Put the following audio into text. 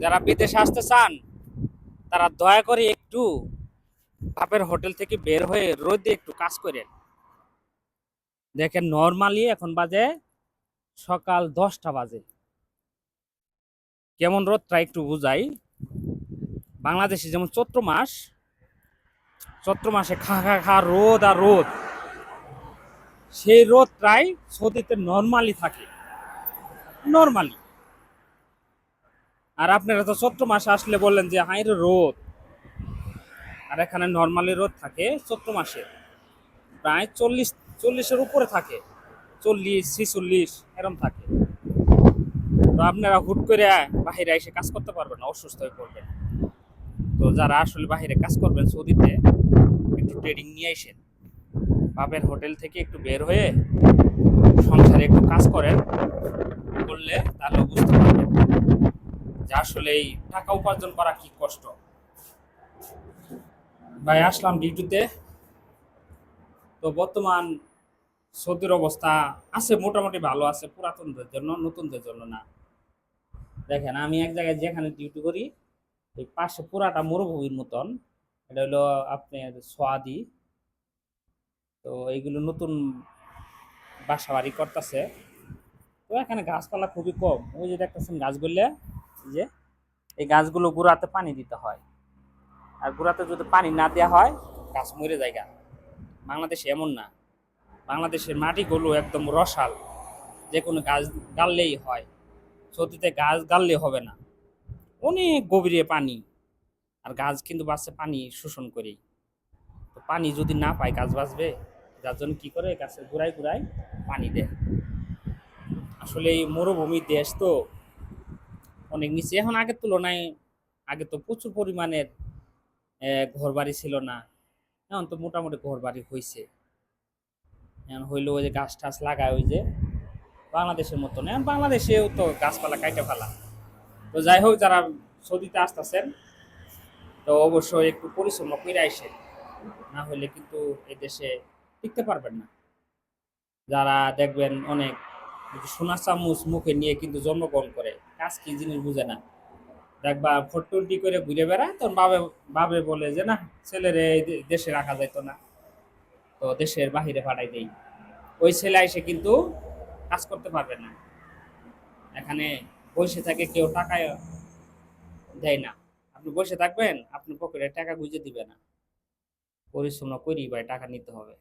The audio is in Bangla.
যারা বিদেশে আসতে চান তারা দয়া করে একটু বাপের হোটেল থেকে বের হয়ে রোদে একটু কাজ করেন। দেখেন নর্মালি এখন বাজে সকাল 10টা বাজে। কেমন রোদটা একটু বুঝাই। বাংলাদেশে যেমন চৈত্র মাসে খা খা খা রোদ আর রোদ, সেই রোদটাই সৌদিতে নর্মালি থাকে, নর্মালি। আর আপনারা তো চৈত্র মাসে আসলে বললেন যে হাই রে রোদ, আর এখানে নর্মালি রোদ থাকে চৈত্র মাসে প্রায় 40-40-এর উপরে থাকে, 40-46 এরকম থাকে। তো আপনারা হুট করে বাহিরে এসে কাজ করতে পারবেন না, অসুস্থ হয়ে পড়বেন। তো যারা আসলে বাহিরে কাজ করবেন সৌদিতে, একটু ট্রেডিং নিয়ে আসেন, বাপের হোটেল থেকে একটু বের হয়ে সংসারে একটু কাজ করেন, করলে তাহলে বুঝতে পারবেন যে আসলে এই টাকা উপার্জন করা কি কষ্ট। ভাই আসলাম ডিউটিতে। তো বর্তমান সৌদির অবস্থা আছে মোটামুটি ভালো আছে, পুরাতনদের জন্য, নতুনদের জন্য না। দেখেন আমি এক জায়গায় যেখানে ডিউটি করি, এই পাশে পুরাটা মরুভূমির মতন। এটা হলো আপনার সোয়াদি। তো এইগুলো নতুন বাসা বাড়ি করতেছে। তো এখানে গাছপালা খুবই কম। ওই যে দেখতেছেন গাছগুলো, যে এই গাছগুলো গোড়াতে পানি দিতে হয়, আর গোড়াতে যদি পানি না দেওয়া হয় গাছ মরে যায়। বাংলাদেশে এমন না, বাংলাদেশের মাটিগুলো একদম রসাল, যে কোনো গাছ গাললেই হয়। সৌদিতে গাছ গাললে হবে না, অনেক গভীরে পানি, আর গাছ কিন্তু বাঁচছে পানি শোষণ করেই। তো পানি যদি না পায় গাছ বাঁচবে? যার জন্য কি করে গাছের গোড়ায় গোড়ায় পানি দেয়। আসলে এই মরুভূমির দেশ তো, অনেক নিচে এখন আগের তুলনায়। আগে তো প্রচুর পরিমাণের ঘর বাড়ি ছিল না, এখন তো মোটামুটি ঘর বাড়ি হয়েছে। এখন হইলো ওই যে গাছ টাছ লাগায়, ওই যে বাংলাদেশের মতন। এখন বাংলাদেশেও তো গাছপালা কাইটে ফেলা। তো যাই হোক, যারা সৌদিতে আসতেছেন তো অবশ্যই একটু পরিশ্রম করে আইসে, না হলে কিন্তু এই দেশে টিকতে পারবেন না। যারা দেখবেন অনেক সোনার চামচ মুখে নিয়ে কিন্তু জন্মগ্রহণ করে, কাজ কি জিনিস বুঝে না। দেখবা 420 করে ঘুরে বেড়ায়, তখন বাবে বাবে বলে যে না, ছেলেরে দেশে রাখা যাইতো না, তো দেশের বাহিরে পাঠাই দেই। ওই ছেলে এসে কিন্তু কাজ করতে পারবে না। এখানে বসে থাকে কেউ, টাকায় দেয় না। আপনি বসে থাকবেন, আপনি পকেটে টাকা গুঁজে দিবে না। পরিশ্রম করি ভাই, টাকা নিতে হবে।